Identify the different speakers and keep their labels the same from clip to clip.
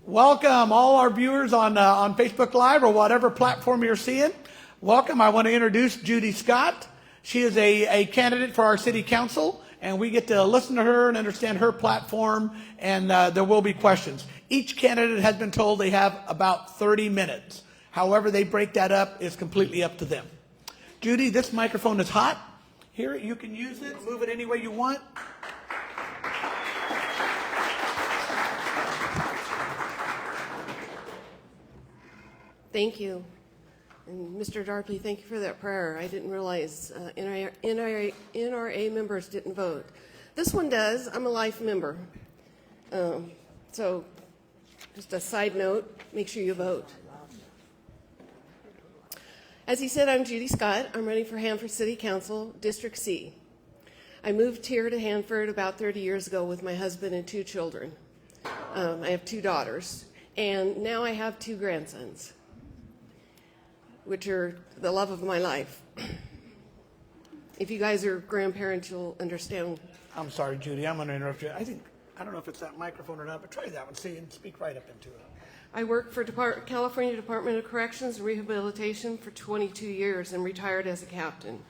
Speaker 1: Welcome, all our viewers on Facebook Live or whatever platform you're seeing. Welcome. I want to introduce Judy Scott. She is a candidate for our city council, and we get to listen to her and understand her platform, and there will be questions. Each candidate has been told they have about 30 minutes. However they break that up is completely up to them. Judy, this microphone is hot. Here, you can use it, move it any way you want.
Speaker 2: Thank you. And Mr. Darpley, thank you for that prayer. I didn't realize NRA members didn't vote. This one does. I'm a life member. So just a side note, make sure you vote. As he said, I'm Judy Scott. I'm running for Hanford City Council, District C. I moved here to Hanford about 30 years ago with my husband and 2 children. I have 2 daughters, and now I have 2 grandsons, which are the love of my life. If you guys are grandparents, you'll understand.
Speaker 1: I'm sorry, Judy, I'm going to interrupt you. I don't know if it's that microphone or not, but try that one, see, and speak right up into it.
Speaker 2: I worked for California Department of Corrections and Rehabilitation for 22 years and retired as a captain.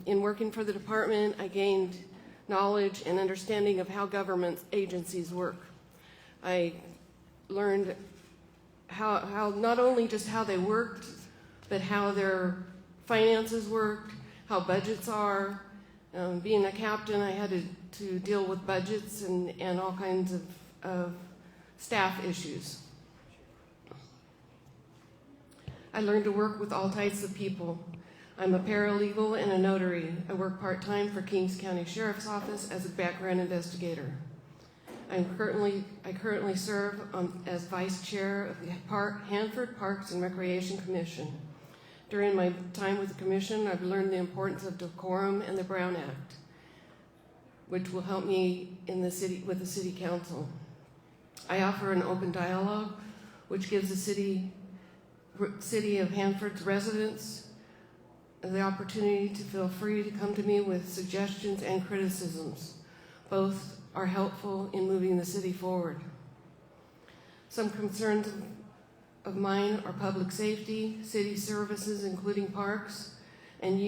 Speaker 2: In working for the department, I gained knowledge and understanding of how government agencies work. I learned how not only just how they worked, but how their finances worked, how budgets are. Being a captain, I had to deal with budgets and all kinds of staff issues. I learned to work with all types of people. I'm a paralegal and a notary. I work part-time for Kings County Sheriff's Office as a background investigator. I currently serve as vice chair of the Hanford Parks and Recreation Commission. During my time with the commission, I've learned the importance of decorum and the Brown Act, which will help me in the city with the city council. I offer an open dialogue, which gives the city of Hanford's residents the opportunity to feel free to come to me with suggestions and criticisms. Both are helpful in moving the city forward. Some concerns of mine are public safety, city services, including parks, and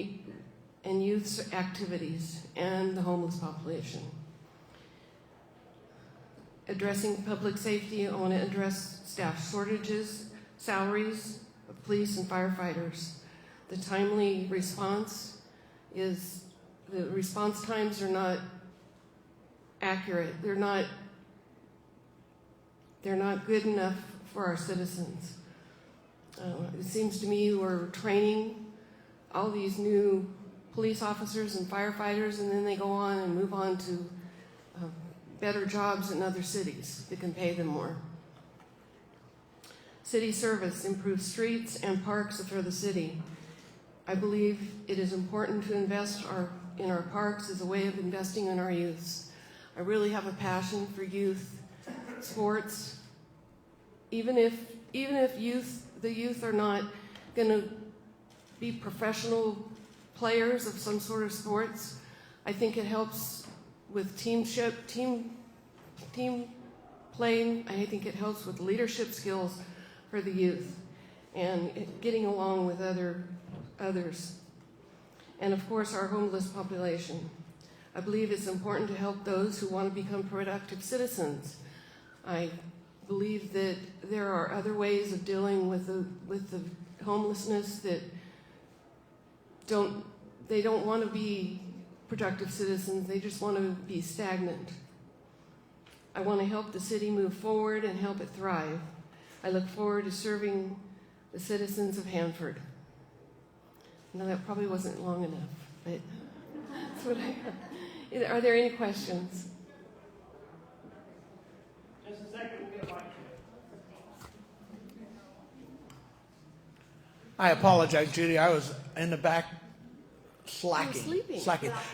Speaker 2: youth activities, and the homeless population. Addressing public safety, I want to address staff shortages, salaries of police and firefighters. The timely response is, the response times are not accurate. They're not good enough for our citizens. It seems to me we're training all these new police officers and firefighters, and then they go on and move on to better jobs in other cities that can pay them more. City service improves streets and parks for the city. I believe it is important to invest in our parks as a way of investing in our youths. I really have a passion for youth sports. Even if the youth are not going to be professional players of some sort of sports, I think it helps with team playing. I think it helps with leadership skills for the youth and getting along with others. And of course, our homeless population. I believe it's important to help those who want to become productive citizens. I believe that there are other ways of dealing with the homelessness that they don't want to be productive citizens, they just want to be stagnant. I want to help the city move forward and help it thrive. I look forward to serving the citizens of Hanford. No, that probably wasn't long enough, but that's what I have. Are there any questions?
Speaker 3: Just a second, we'll get a mic.
Speaker 1: I apologize, Judy. I was in the back slacking.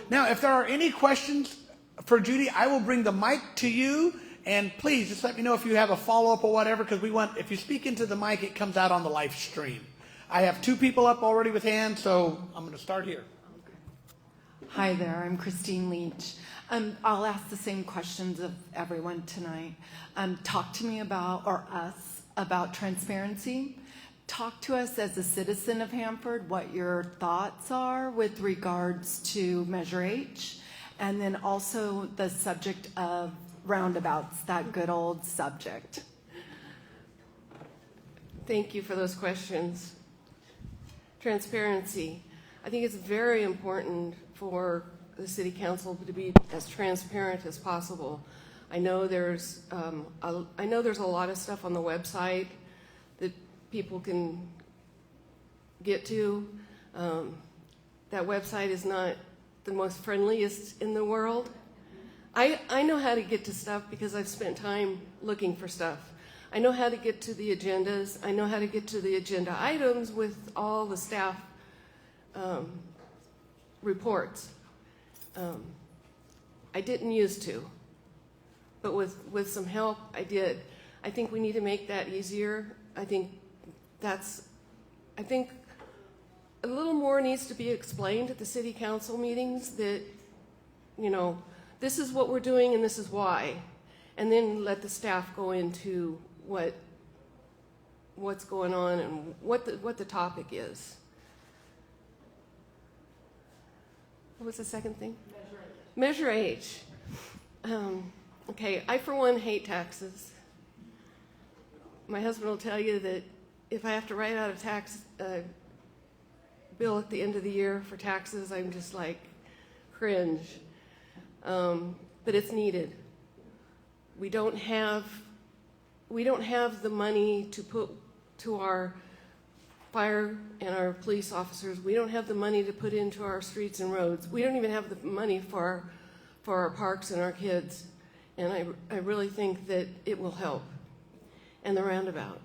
Speaker 1: Now, if there are any questions for Judy, I will bring the mic to you, and please just let me know if you have a follow-up or whatever, because if you speak into the mic, it comes out on the live stream. I have 2 people up already with hands, so I'm going to start here.
Speaker 4: Hi there, I'm Christine Leach. I'll ask the same questions of everyone tonight. Talk to me about, or us, about transparency. Talk to us as a citizen of Hanford what your thoughts are with regards to Measure H, and then also the subject of roundabouts, that good old subject.
Speaker 2: Thank you for those questions. Transparency. I think it's very important for the City Council to be as transparent as possible. I know there's a lot of stuff on the website that people can get to. That website is not the most friendliest in the world. I know how to get to stuff because I've spent time looking for stuff. I know how to get to the agendas. I know how to get to the agenda items with all the staff reports. I didn't used to, but with some help, I did. I think we need to make that easier. I think a little more needs to be explained at the city council meetings that, you know, this is what we're doing and this is why. And then let the staff go into what's going on and what the topic is. What was the second thing? Measure H. Okay, I for one hate taxes. My husband will tell you that if I have to write out a tax bill at the end of the year for taxes, I'm just like cringe. But it's needed. We don't have the money to put to our fire and our police officers. We don't have the money to put into our streets and roads. We don't even have the money for our parks and our kids. And I really think that it will help. And the roundabout.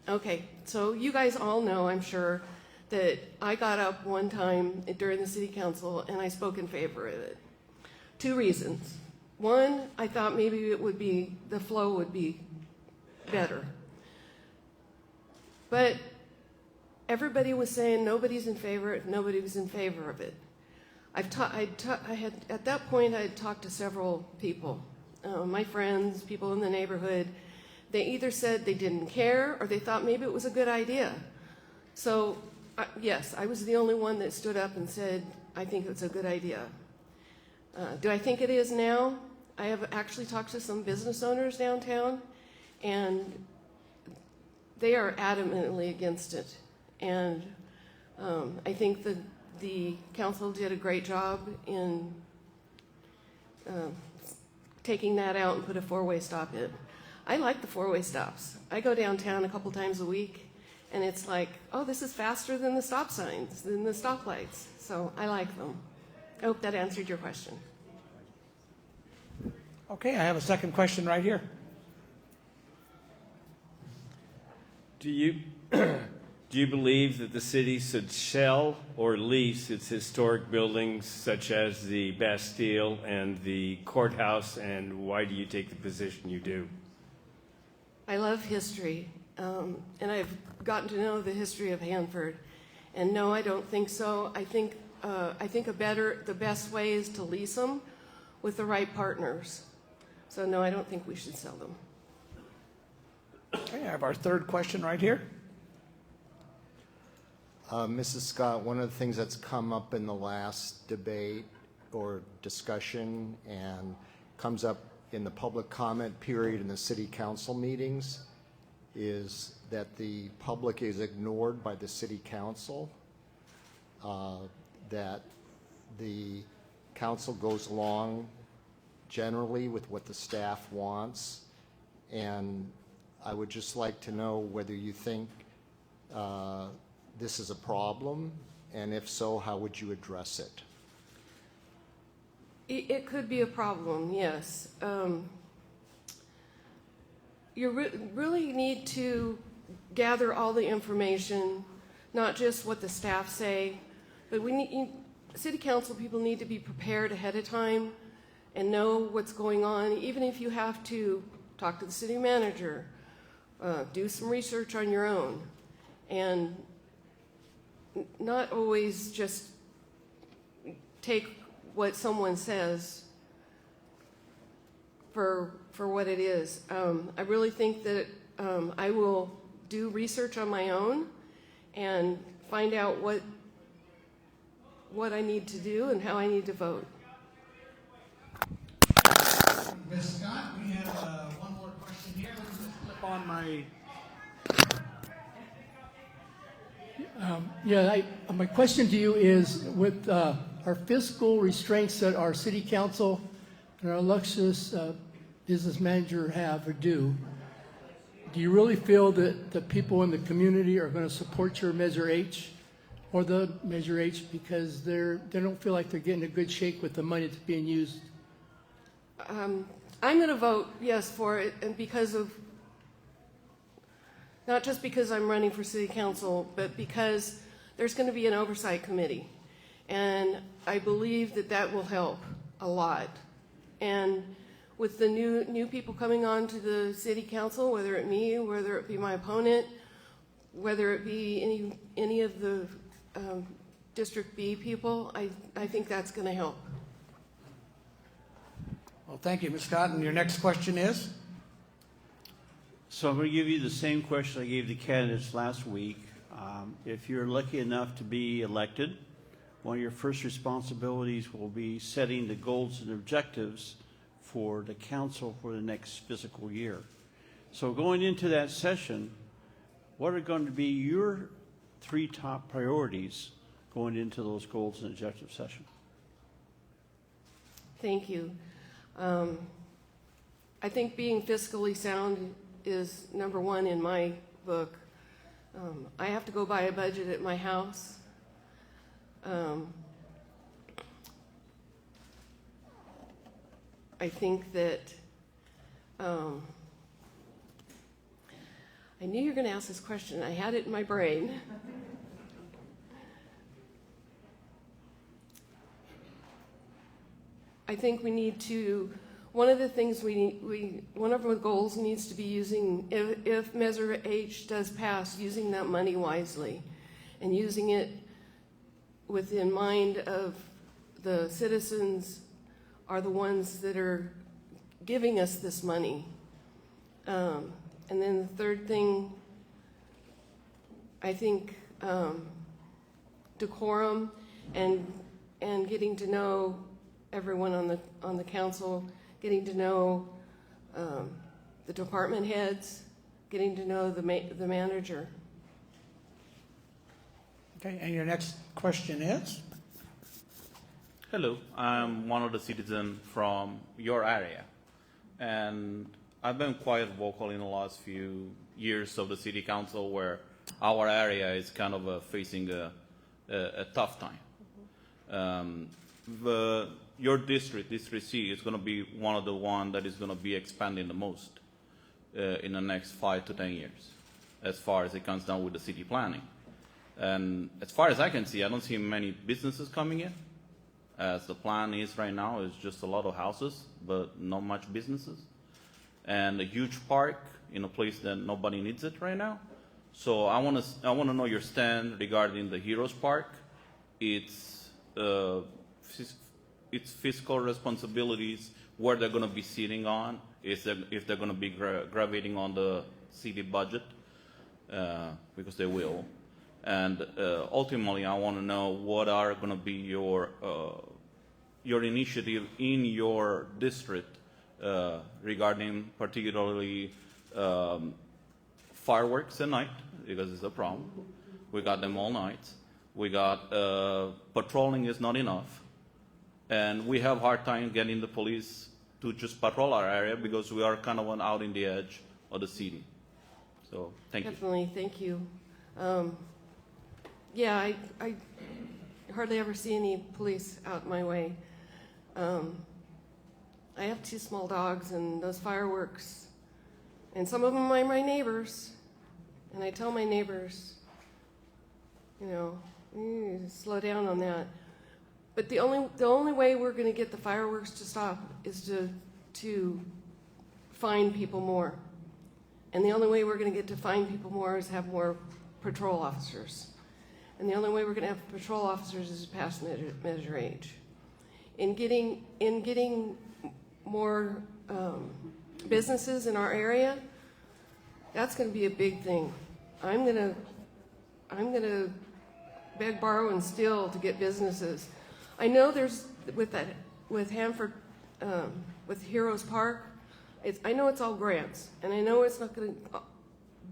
Speaker 2: Okay, so you guys all know, I'm sure, that I got up one time during the city council and I spoke in favor of it. 2 reasons. One, I thought maybe the flow would be better. But everybody was saying nobody was in favor of it. At that point, I had talked to several people, my friends, people in the neighborhood. They either said they didn't care or they thought maybe it was a good idea. So, yes, I was the only one that stood up and said, I think it's a good idea. Do I think it is now? I have actually talked to some business owners downtown, and they are adamantly against it. And I think that the council did a great job in taking that out and put a 4-way stop in. I like the 4-way stops. I go downtown a couple times a week, and it's like, oh, this is faster than the stop signs, than the stoplights. So I like them. I hope that answered your question.
Speaker 1: Okay, I have a second question right here.
Speaker 5: Do you believe that the city should sell or lease its historic buildings such as the Bastille and the courthouse, and why do you take the position you do?
Speaker 2: I love history, and I've gotten to know the history of Hanford. And no, I don't think so. I think the best way is to lease them with the right partners. So no, I don't think we should sell them.
Speaker 1: Okay, I have our third question right here.
Speaker 6: Mrs. Scott, one of the things that's come up in the last debate or discussion and comes up in the public comment period in the city council meetings is that the public is ignored by the city council, that the council goes along generally with what the staff wants, and I would just like to know whether you think this is a problem, and if so, how would you address it?
Speaker 2: It could be a problem, yes. You really need to gather all the information, not just what the staff say, but city council people need to be prepared ahead of time and know what's going on, even if you have to talk to the city manager, do some research on your own, and not always just take what someone says for what it is. I really think that I will do research on my own and find out what I need to do and how I need to vote.
Speaker 1: Ms. Scott, we have one more question here. Let me just flip on my.
Speaker 3: My question to you is, with our fiscal restraints that our city council and our illustrious business manager have or do you really feel that the people in the community are going to support your Measure H or the Measure H because they don't feel like they're getting a good shake with the money that's being used?
Speaker 2: I'm going to vote yes for it, and not just because I'm running for city council, but because there's going to be an oversight committee. And I believe that will help a lot. And with the new people coming on to the city council, whether it me, whether it be my opponent, whether it be any of the District B people, I think that's going to help.
Speaker 1: Well, thank you, Ms. Scott. And your next question is?
Speaker 7: So I'm going to give you the same question I gave the candidates last week. If you're lucky enough to be elected, one of your first responsibilities will be setting the goals and objectives for the council for the next fiscal year. So going into that session, what are going to be your 3 top priorities going into those goals and objectives session?
Speaker 2: Thank you. I think being fiscally sound is number 1 in my book. I have to go by a budget at my house. I think that I knew you were going to ask this question. I had it in my brain. I think we need to. One of the things one of our goals needs to be using, if Measure H does pass, using that money wisely, and using it within mind of the citizens are the ones that are giving us this money. And then the third thing, I think decorum and getting to know everyone on the council, getting to know the department heads, getting to know the manager.
Speaker 1: Okay, and your next question is?
Speaker 8: Hello, I'm one of the citizens from your area, and I've been quite vocal in the last few years of the city council where our area is kind of facing a tough time. Your district, District C, is going to be one of the ones that is going to be expanding the most in the next 5 to 10 years, as far as it comes down with the city planning. And as far as I can see, I don't see many businesses coming in. As the plan is right now, it's just a lot of houses, but not much businesses. And a huge park in a place that nobody needs it right now. So I want to know your stand regarding the Heroes Park, its fiscal responsibilities, where they're going to be sitting on, if they're going to be gravitating on the city budget, because they will. And ultimately, I want to know what are going to be your initiative in your district regarding particularly fireworks at night, because it's a problem. We got them all night. We got patrolling is not enough. And we have a hard time getting the police to just patrol our area because we are kind of out in the edge of the city. So thank you.
Speaker 2: Definitely, thank you. Yeah, I hardly ever see any police out my way. I have 2 small dogs, and those fireworks, and some of them are my neighbors, and I tell my neighbors, you know, slow down on that. But the only way we're going to get the fireworks to stop is to fine people more. And the only way we're going to get to fine people more is have more patrol officers. And the only way we're going to have patrol officers is to pass Measure H. In getting more businesses in our area, that's going to be a big thing. I'm gonna beg, borrow, and steal to get businesses. I know there's with Hanford, with Heroes Park. I know it's all grants, and I know it's not going to.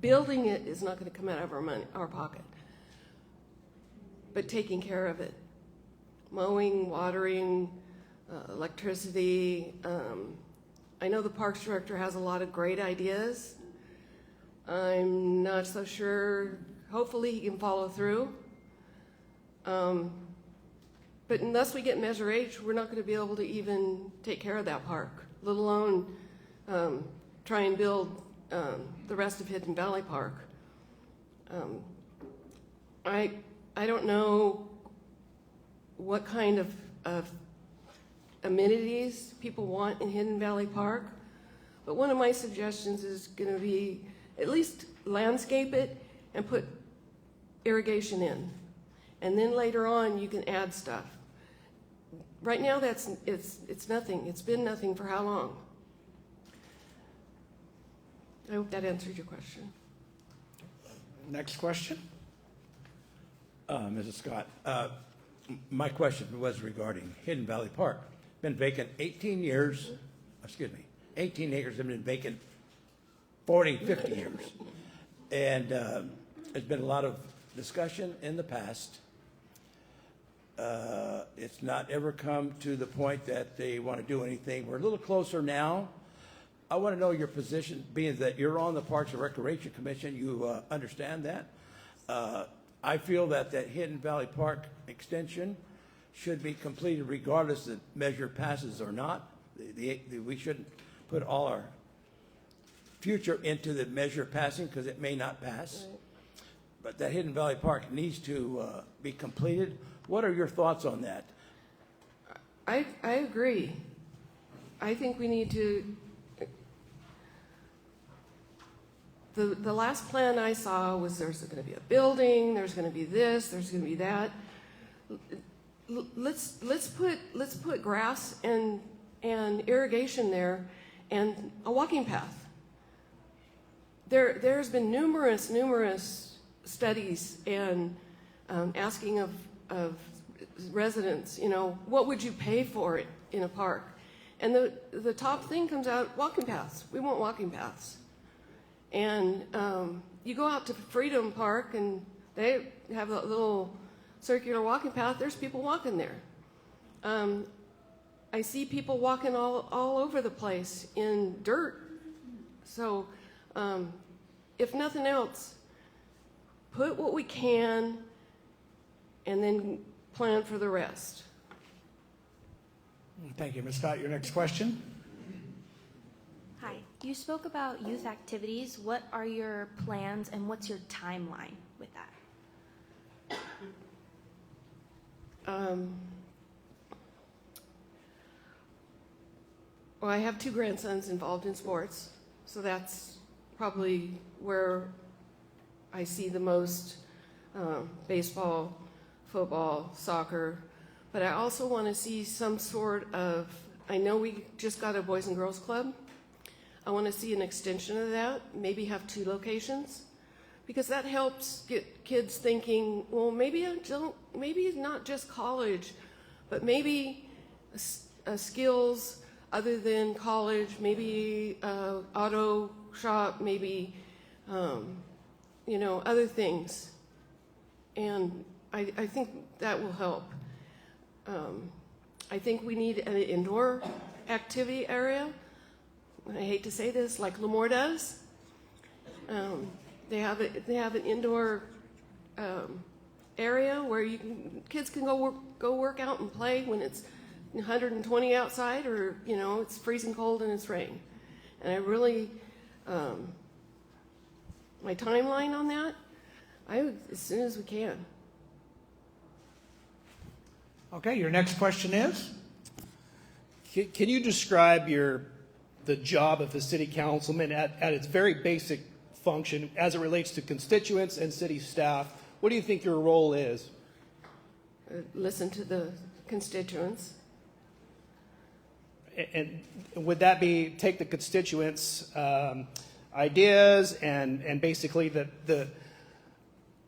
Speaker 2: Building it is not going to come out of our pocket. But taking care of it, mowing, watering, electricity. I know the Parks Director has a lot of great ideas. I'm not so sure. Hopefully he can follow through. But unless we get Measure H, we're not going to be able to even take care of that park, let alone try and build the rest of Hidden Valley Park. I don't know what kind of amenities people want in Hidden Valley Park, but one of my suggestions is going to be at least landscape it and put irrigation in, and then later on you can add stuff. Right now it's nothing. It's been nothing for how long? I hope that answered your question.
Speaker 1: Next question.
Speaker 9: Mrs. Scott, my question was regarding Hidden Valley Park. Been vacant 18 years, 18 acres have been vacant 40, 50 years. And there's been a lot of discussion in the past. It's not ever come to the point that they want to do anything. We're a little closer now. I want to know your position, being that you're on the Parks and Recreation Commission, you understand that. I feel that Hidden Valley Park extension should be completed regardless if the measure passes or not. We shouldn't put all our future into the measure passing because it may not pass.
Speaker 2: Right.
Speaker 9: But that Hidden Valley Park needs to be completed. What are your thoughts on that?
Speaker 2: I agree. I think we need to. The last plan I saw was there's going to be a building, there's going to be this, there's going to be that. Let's put grass and irrigation there, and a walking path. There's been numerous studies and asking of residents, what would you pay for it in a park? And the top thing comes out, walking paths. We want walking paths. And you go out to Freedom Park, and they have a little circular walking path. There's people walking there. I see people walking all over the place in dirt. So if nothing else, put what we can and then plan for the rest.
Speaker 1: Thank you, Ms. Scott. Your next question.
Speaker 10: Hi. You spoke about youth activities. What are your plans and what's your timeline with that?
Speaker 2: Well, I have two grandsons involved in sports, so that's probably where I see the most baseball, football, soccer. But I also want to see some sort of, I know we just got a Boys and Girls Club. I want to see an extension of that, maybe have 2 locations, because that helps get kids thinking, well, maybe not just college, but maybe skills other than college, maybe auto shop, maybe, other things. And I think that will help. I think we need an indoor activity area. I hate to say this, like Lemoore does. They have an indoor area where kids can go work out and play when it's 120 outside, or it's freezing cold and it's rain. And I really, my timeline on that, as soon as we can.
Speaker 1: Okay, your next question is?
Speaker 11: Can you describe the job of the city councilman at its very basic function as it relates to constituents and city staff? What do you think your role is?
Speaker 2: Listen to the constituents.
Speaker 11: And would that be take the constituents' ideas and basically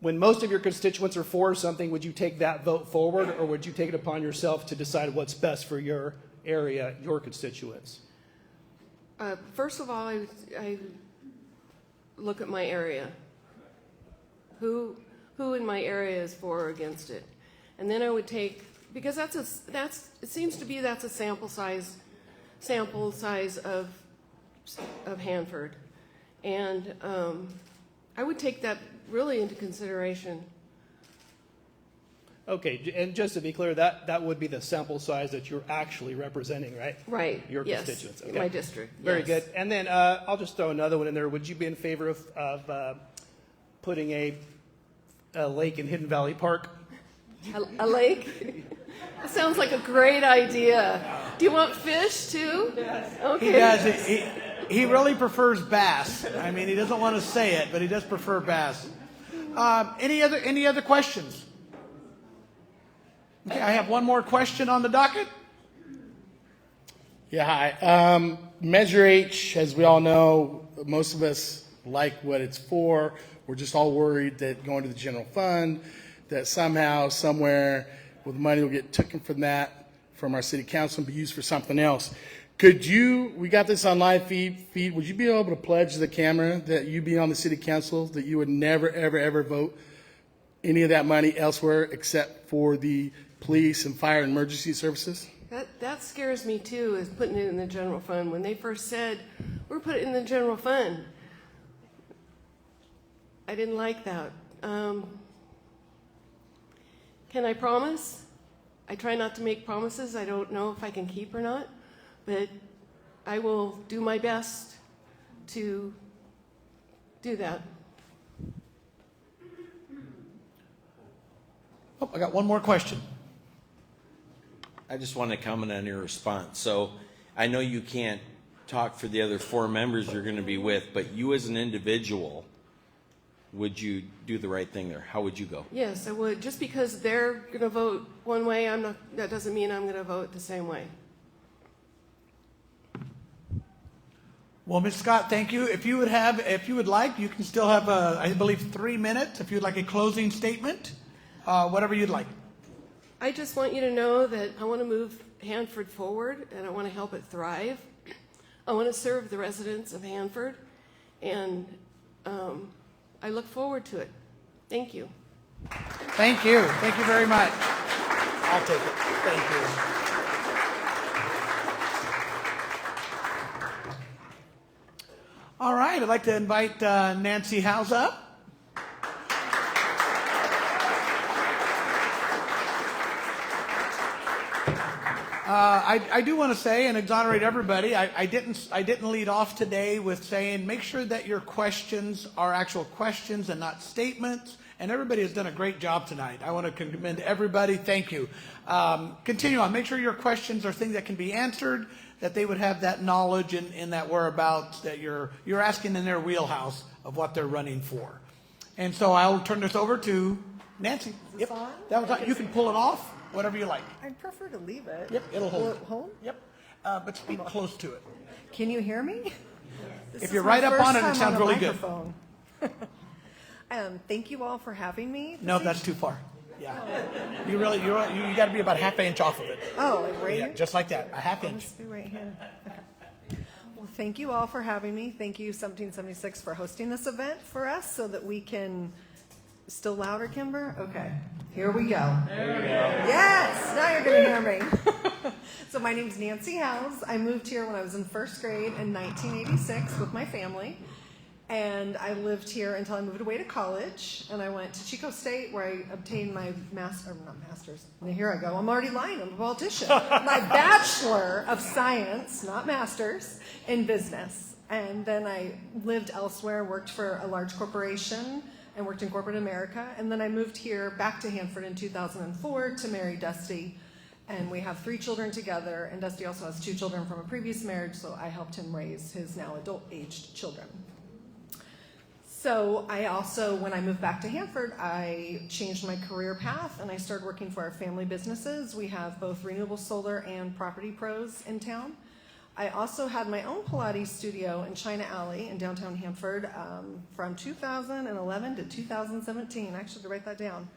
Speaker 11: when most of your constituents are for something, would you take that vote forward, or would you take it upon yourself to decide what's best for your area, your constituents?
Speaker 2: First of all, I look at my area. Who in my area is for or against it? And then I would take, because it seems to be that's a sample size of Hanford. And I would take that really into consideration.
Speaker 11: Okay, and just to be clear, that would be the sample size that you're actually representing, right?
Speaker 2: Right.
Speaker 11: Your
Speaker 2: yes.
Speaker 11: constituents. Okay.
Speaker 2: My district.
Speaker 11: Very
Speaker 2: yes.
Speaker 11: good. And then I'll just throw another one in there. Would you be in favor of putting a lake in Hidden Valley Park?
Speaker 2: A lake? That sounds like a great idea. Do you want fish too? Yes. Okay.
Speaker 1: He does. He really prefers bass. I mean, he doesn't want to say it, but he does prefer bass. Any other questions? Okay, I have one more question on the docket.
Speaker 12: Yeah, hi. Measure H, as we all know, most of us like what it's for. We're just all worried that going to the general fund, that somehow, somewhere, well, the money will get taken from that, from our city council, and be used for something else. Could you, we got this on live feed, would you be able to pledge to the camera that you be on the city council, that you would never, ever, ever vote any of that money elsewhere except for the police and fire and emergency services?
Speaker 2: That scares me too, is putting it in the general fund. When they first said, we're putting it in the general fund, I didn't like that. Can I promise? I try not to make promises I don't know if I can keep or not, but I will do my best to do that.
Speaker 1: Oh, I got one more question.
Speaker 13: I just want to comment on your response. So I know you can't talk for the other 4 members you're going to be with, but you as an individual, would you do the right thing there? How would you go?
Speaker 2: Yes, I would. Just because they're going to vote one way, that doesn't mean I'm going to vote the same way.
Speaker 1: Well, Ms. Scott, thank you. If you would like, you can still have, I believe, 3 minutes. If you'd like a closing statement, whatever you'd like.
Speaker 2: I just want you to know that I want to move Hanford forward, and I want to help it thrive. I want to serve the residents of Hanford, and I look forward to it. Thank you.
Speaker 1: Thank you. Thank you very much. I'll take it. Thank you. All right, I'd like to invite Nancy Howze up. I do want to say and exonerate everybody. I didn't lead off today with saying make sure that your questions are actual questions and not statements. And everybody has done a great job tonight. I want to commend everybody. Thank you. Continue on. Make sure your questions are things that can be answered, that they would have that knowledge in that whereabouts that you're asking in their wheelhouse of what they're running for. And so I'll turn this over to Nancy. Yep. That was you can pull it off. Whatever you like.
Speaker 14: I'd prefer to leave it.
Speaker 1: Yep, it'll hold.
Speaker 14: Will it hold?
Speaker 1: Yep, but speak close to it.
Speaker 14: Can you hear me?
Speaker 1: If you're right up on it, it sounds really good.
Speaker 14: Thank you all for having me.
Speaker 1: No, that's too far. Yeah, you got to be about a half inch off of it.
Speaker 14: Oh, like right here?
Speaker 1: Just like that, a half inch.
Speaker 14: Let's be right here. Okay. Well, thank you all for having me. Thank you, 1776, for hosting this event for us so that we can. Still louder, Kimber? Okay. Here we go. There we go. Yes! Now you're going to hear me. So my name's Nancy Howze. I moved here when I was in first grade in 1986 with my family. And I lived here until I moved away to college. And I went to Chico State where I obtained my master's. Here I go. I'm already lying. I'm a politician. My Bachelor of Science, not master's, in business. And then I lived elsewhere, worked for a large corporation, and worked in corporate America. And then I moved here back to Hanford in 2004 to marry Dusty. And we have 3 children together. And Dusty also has 2 children from a previous marriage, so I helped him raise his now adult-aged children. So I also, when I moved back to Hanford, I changed my career path and I started working for our family businesses. We have both renewable solar and property pros in town. I also had my own Pilates studio in China Alley in downtown Hanford from 2011 to 2017. I actually had to write that down.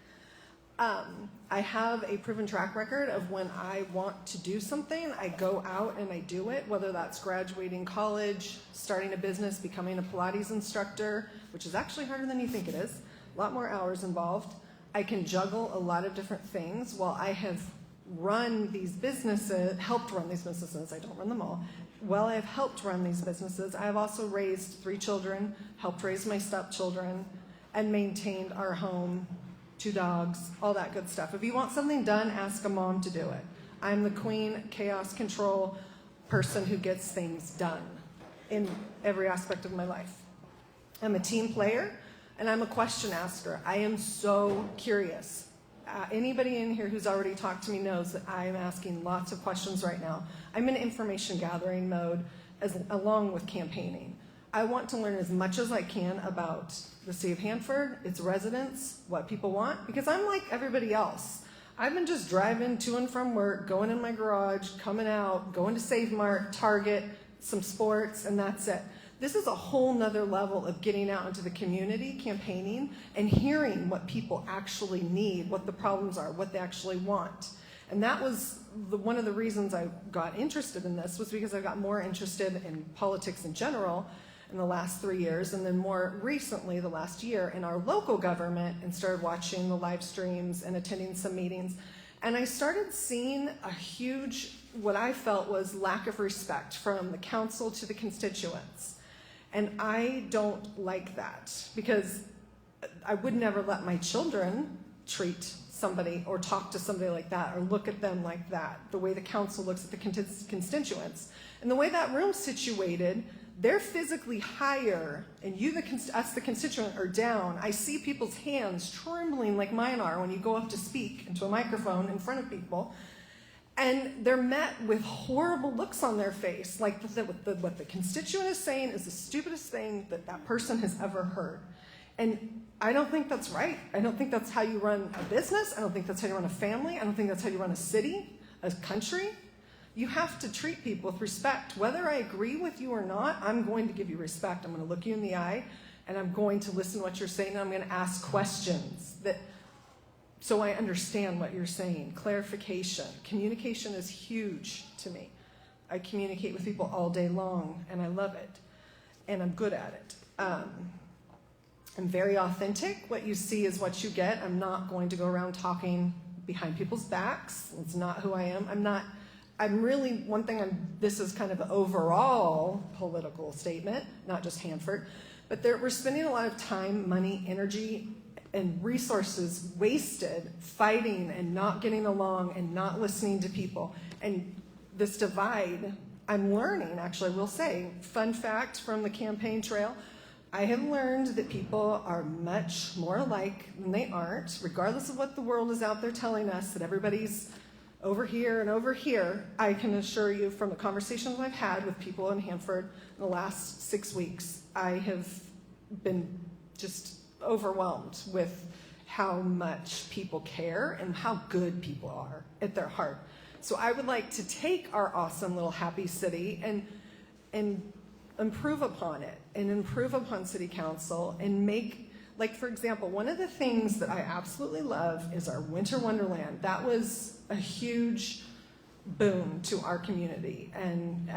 Speaker 14: I have a proven track record of when I want to do something, I go out and I do it, whether that's graduating college, starting a business, becoming a Pilates instructor, which is actually harder than you think it is, a lot more hours involved. I can juggle a lot of different things. While I have run these businesses, helped run these businesses, I don't run them all. While I've helped run these businesses, I have also raised 3 children, helped raise my stepchildren, and maintained our home, 2 dogs, all that good stuff. If you want something done, ask a mom to do it. I'm the queen chaos control person who gets things done in every aspect of my life. I'm a team player, and I'm a question asker. I am so curious. Anybody in here who's already talked to me knows that I am asking lots of questions right now. I'm in information gathering mode along with campaigning. I want to learn as much as I can about the city of Hanford, its residents, what people want, because I'm like everybody else. I've been just driving to and from work, going in my garage, coming out, going to Save Mart, Target, some sports, and that's it. This is a whole nother level of getting out into the community, campaigning, and hearing what people actually need, what the problems are, what they actually want. And that was one of the reasons I got interested in this, was because I got more interested in politics in general in the last 3 years, and then more recently, the last year, in our local government, and started watching the live streams and attending some meetings. And I started seeing a huge, what I felt was lack of respect from the council to the constituents. And I don't like that, because I would never let my children treat somebody or talk to somebody like that or look at them like that, the way the council looks at the constituents. And the way that room's situated, they're physically higher, and you, us, the constituent, are down. I see people's hands trembling like mine are when you go up to speak into a microphone in front of people. And they're met with horrible looks on their face, like what the constituent is saying is the stupidest thing that that person has ever heard. And I don't think that's right. I don't think that's how you run a business. I don't think that's how you run a family. I don't think that's how you run a city, a country. You have to treat people with respect. Whether I agree with you or not, I'm going to give you respect. I'm going to look you in the eye, and I'm going to listen to what you're saying, and I'm going to ask questions so I understand what you're saying. Clarification. Communication is huge to me. I communicate with people all day long, and I love it, and I'm good at it. I'm very authentic. What you see is what you get. I'm not going to go around talking behind people's backs. It's not who I am. This is kind of an overall political statement, not just Hanford, but we're spending a lot of time, money, energy, and resources wasted fighting and not getting along and not listening to people. And this divide, I'm learning, actually, I will say, fun fact from the campaign trail, I have learned that people are much more alike than they aren't, regardless of what the world is out there telling us, that everybody's over here and over here. I can assure you from the conversations I've had with people in Hanford in the last 6 weeks, I have been just overwhelmed with how much people care and how good people are at their heart. So I would like to take our awesome little happy city and improve upon it, and improve upon city council, and make, like, for example, one of the things that I absolutely love is our winter wonderland. That was a huge boon to our community, and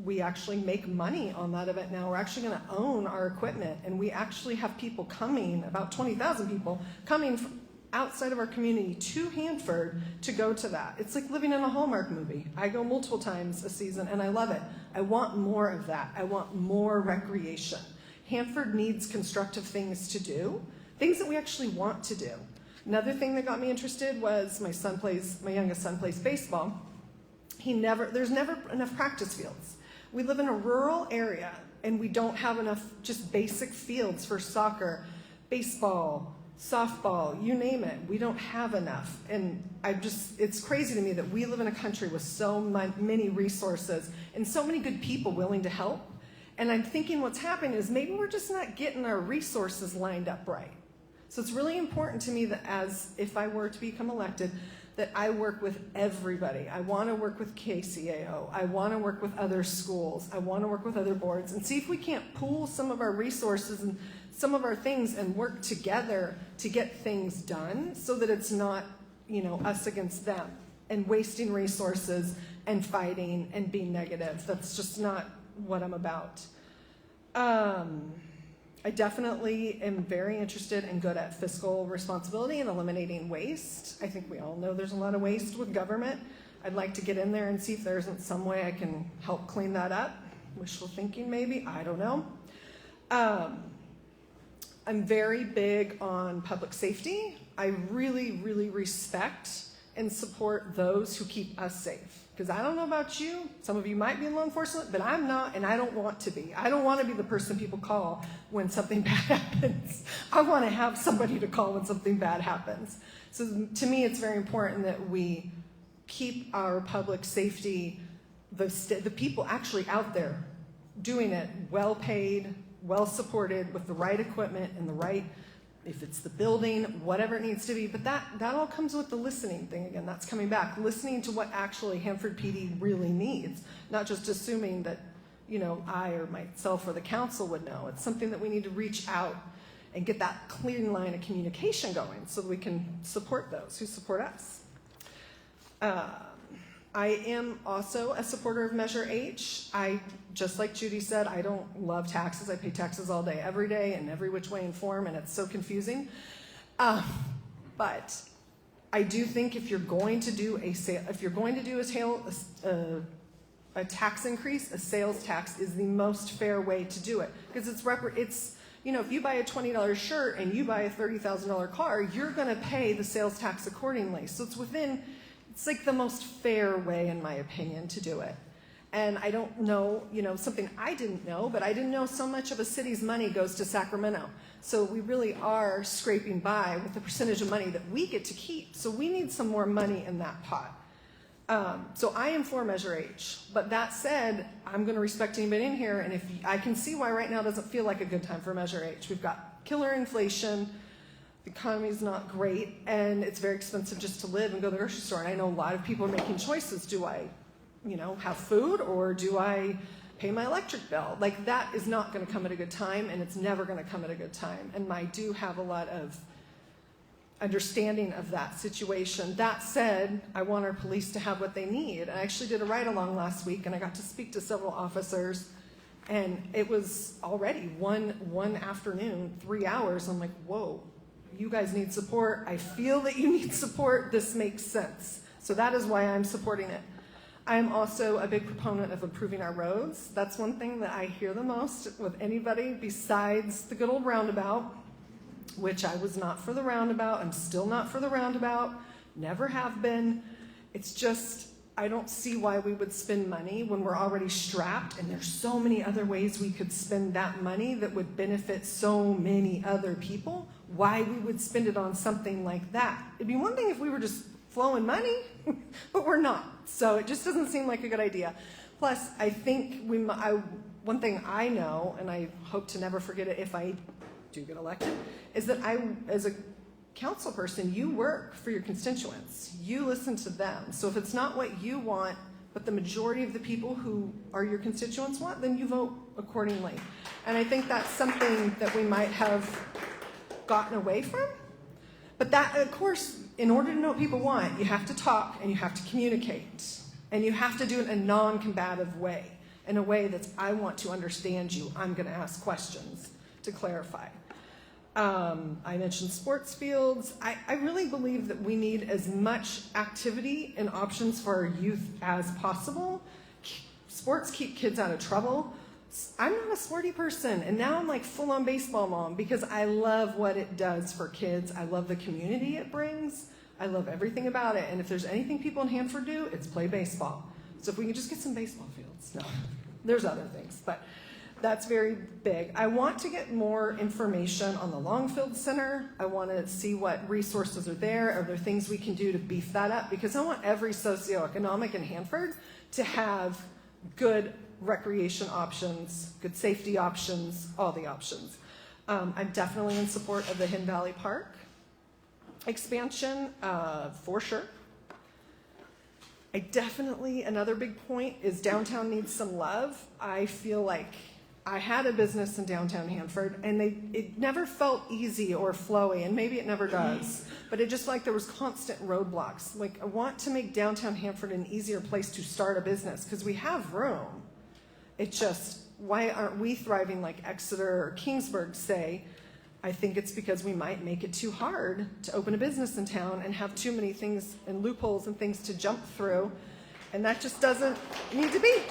Speaker 14: we actually make money on that event now. We're actually going to own our equipment, and we actually have people coming, about 20,000 people coming from outside of our community to Hanford to go to that. It's like living in a Hallmark movie. I go multiple times a season, and I love it. I want more of that. I want more recreation. Hanford needs constructive things to do, things that we actually want to do. Another thing that got me interested was my youngest son plays baseball. There's never enough practice fields. We live in a rural area, and we don't have enough just basic fields for soccer, baseball, softball, you name it. We don't have enough. And it's crazy to me that we live in a country with so many resources and so many good people willing to help. And I'm thinking what's happening is maybe we're just not getting our resources lined up right. So it's really important to me that if I were to become elected, that I work with everybody. I want to work with KCAO. I want to work with other schools. I want to work with other boards and see if we can't pool some of our resources and some of our things and work together to get things done so that it's not, us against them and wasting resources and fighting and being negative. That's just not what I'm about. I definitely am very interested and good at fiscal responsibility and eliminating waste. I think we all know there's a lot of waste with government. I'd like to get in there and see if there isn't some way I can help clean that up. Wishful thinking maybe, I don't know. I'm very big on public safety. I really, really respect and support those who keep us safe. Because I don't know about you, some of you might be in law enforcement, but I'm not, and I don't want to be. I don't want to be the person people call when something bad happens. I want to have somebody to call when something bad happens. So to me, it's very important that we keep our public safety, the people actually out there doing it, well paid, well supported, with the right equipment and the right, if it's the building, whatever it needs to be. But that all comes with the listening thing again. That's coming back. Listening to what actually Hanford PD really needs, not just assuming that, I or myself or the council would know. It's something that we need to reach out and get that clear line of communication going so that we can support those who support us. I am also a supporter of Measure H. Just like Judy said, I don't love taxes. I pay taxes all day, every day, in every which way and form, and it's so confusing. But I do think if you're going to do a tax increase, a sales tax is the most fair way to do it, because it's if you buy a $20 shirt and you buy a $30,000 car, you're going to pay the sales tax accordingly. So it's like the most fair way, in my opinion, to do it. And I don't know, something I didn't know, but I didn't know so much of a city's money goes to Sacramento. So we really are scraping by with the percentage of money that we get to keep. So we need some more money in that pot. So I am for Measure H. But that said, I'm going to respect anybody in here. And I can see why right now doesn't feel like a good time for Measure H. We've got killer inflation. The economy's not great. And it's very expensive just to live and go to the grocery store. And I know a lot of people are making choices. Do I have food, or do I pay my electric bill? Like, that is not going to come at a good time, and it's never going to come at a good time. And I do have a lot of understanding of that situation. That said, I want our police to have what they need. I actually did a ride-along last week, and I got to speak to several officers, and it was already one afternoon, 3 hours. I'm like, whoa, you guys need support. I feel that you need support. This makes sense. So that is why I'm supporting it. I'm also a big proponent of improving our roads. That's one thing that I hear the most with anybody besides the good old roundabout, which I was not for the roundabout. I'm still not for the roundabout. Never have been. It's just, I don't see why we would spend money when we're already strapped, and there's so many other ways we could spend that money that would benefit so many other people. Why we would spend it on something like that? It'd be one thing if we were just flowing money, but we're not. So it just doesn't seem like a good idea. Plus, I think one thing I know, and I hope to never forget it if I do get elected, is that as a council person, you work for your constituents. You listen to them. So if it's not what you want, but the majority of the people who are your constituents want, then you vote accordingly. And I think that's something that we might have gotten away from. But that, of course, in order to know what people want, you have to talk and you have to communicate. And you have to do it in a non-combative way, in a way that's, I want to understand you. I'm going to ask questions to clarify. I mentioned sports fields. I really believe that we need as much activity and options for our youth as possible. Sports keep kids out of trouble. I'm not a sporty person, and now I'm like full-on baseball mom because I love what it does for kids. I love the community it brings. I love everything about it, and if there's anything people in Hanford do, it's play baseball. So if we can just get some baseball fields. No, there's other things, but that's very big. I want to get more information on the Longfield Center. I want to see what resources are there. Are there things we can do to beef that up? Because I want every socioeconomic in Hanford to have good recreation options, good safety options, all the options. I'm definitely in support of the Hidden Valley Park expansion, for sure. Another big point is downtown needs some love. I feel like I had a business in downtown Hanford, and it never felt easy or flowy, and maybe it never does, but it just like there was constant roadblocks. Like, I want to make downtown Hanford an easier place to start a business, because we have room. It's just, why aren't we thriving like Exeter or Kingsburg say? I think it's because we might make it too hard to open a business in town and have too many things and loopholes and things to jump through, and that just doesn't need to be.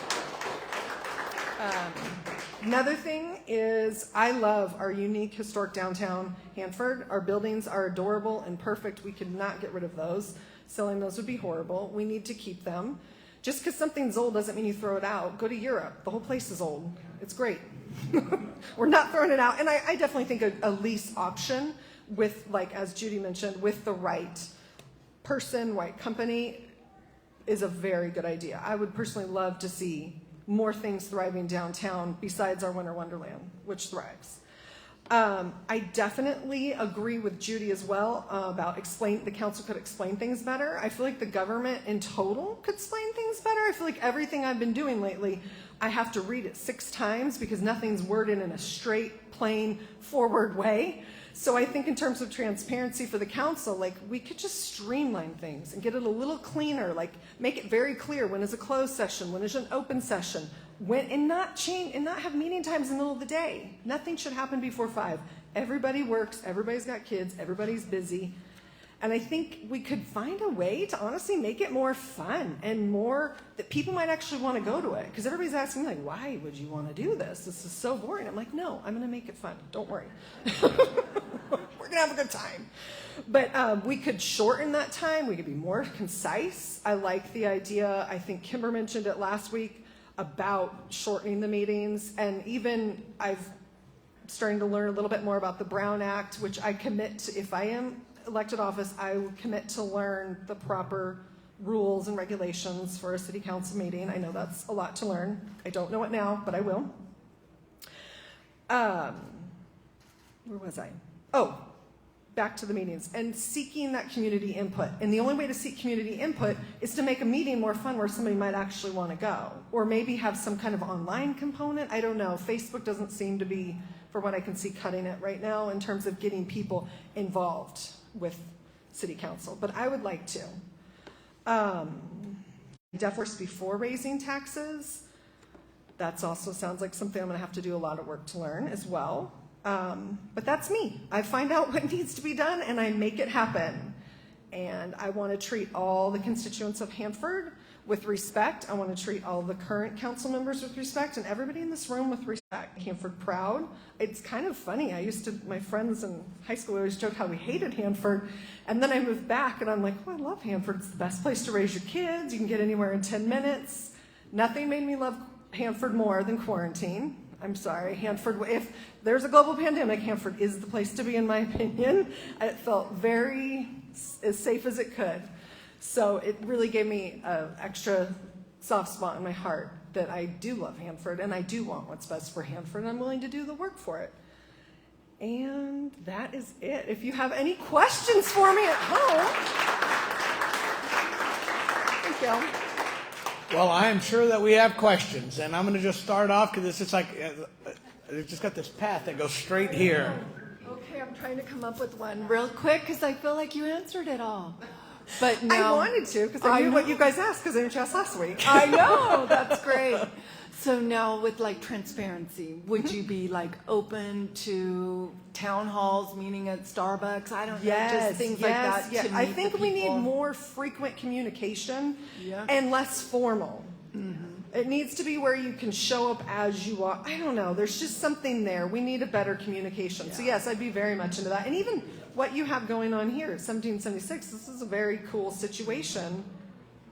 Speaker 14: Another thing is, I love our unique historic downtown Hanford. Our buildings are adorable and perfect. We could not get rid of those. Selling those would be horrible. We need to keep them. Just because something's old doesn't mean you throw it out. Go to Europe. The whole place is old. It's great. We're not throwing it out. And I definitely think a lease option with, like, as Judy mentioned, with the right person, right company, is a very good idea. I would personally love to see more things thriving downtown besides our Winter Wonderland, which thrives. I definitely agree with Judy as well about the council could explain things better. I feel like the government in total could explain things better. I feel like everything I've been doing lately, I have to read it 6 times because nothing's worded in a straight, plain, forward way. So I think in terms of transparency for the council, like, we could just streamline things and get it a little cleaner, like make it very clear when is a closed session, when is an open session, and not have meeting times in the middle of the day. Nothing should happen before 5. Everybody works, everybody's got kids, everybody's busy. And I think we could find a way to honestly make it more fun and more that people might actually want to go to it. Because everybody's asking me, like, why would you want to do this? This is so boring. I'm like, no, I'm going to make it fun. Don't worry. We're going to have a good time. But we could shorten that time. We could be more concise. I like the idea. I think Kimber mentioned it last week about shortening the meetings. And even I've starting to learn a little bit more about the Brown Act, which I commit to, if I am elected office, I will commit to learn the proper rules and regulations for a city council meeting. I know that's a lot to learn. I don't know it now, but I will. Where was I? Oh, back to the meetings and seeking that community input. And the only way to seek community input is to make a meeting more fun where somebody might actually want to go, or maybe have some kind of online component. I don't know. Facebook doesn't seem to be, for what I can see, cutting it right now in terms of getting people involved with city council, but I would like to. Definitely before raising taxes, that's also sounds like something I'm gonna have to do a lot of work to learn as well. But that's me. I find out what needs to be done and I make it happen. And I wanna treat all the constituents of Hanford with respect. I want to treat all the current council members with respect and everybody in this room with respect. Hanford proud. It's kind of funny. My friends in high school always joked how we hated Hanford. And then I moved back and I'm like, oh, I love Hanford. It's the best place to raise your kids. You can get anywhere in 10 minutes. Nothing made me love Hanford more than quarantine. I'm sorry, Hanford, if there's a global pandemic, Hanford is the place to be, in my opinion. It felt very as safe as it could. So it really gave me an extra soft spot in my heart that I do love Hanford and I do want what's best for Hanford and I'm willing to do the work for it. And that is it. If you have any questions for me at home. Thank you.
Speaker 1: Well, I am sure that we have questions, and I'm going to just start off because it's just like, it's just got this path that goes straight here.
Speaker 4: Okay, I'm trying to come up with one real quick because I feel like you answered it all. But no,
Speaker 14: I wanted to because I knew what you guys asked because I didn't ask last week.
Speaker 4: I know, that's great. So now with like transparency, would you be like open to town halls, meeting at Starbucks? I don't know, just things like that.
Speaker 14: Yes.
Speaker 4: To
Speaker 14: I
Speaker 4: meet
Speaker 14: think
Speaker 4: the
Speaker 14: we need
Speaker 4: people?
Speaker 14: more frequent communication
Speaker 4: Yeah.
Speaker 14: and less formal.
Speaker 4: Mm-hmm.
Speaker 14: It needs to be where you can show up as you are. I don't know. There's just something there. We need a better communication. So yes, I'd be very much into that. And even what you have going on here at 1776, this is a very cool situation.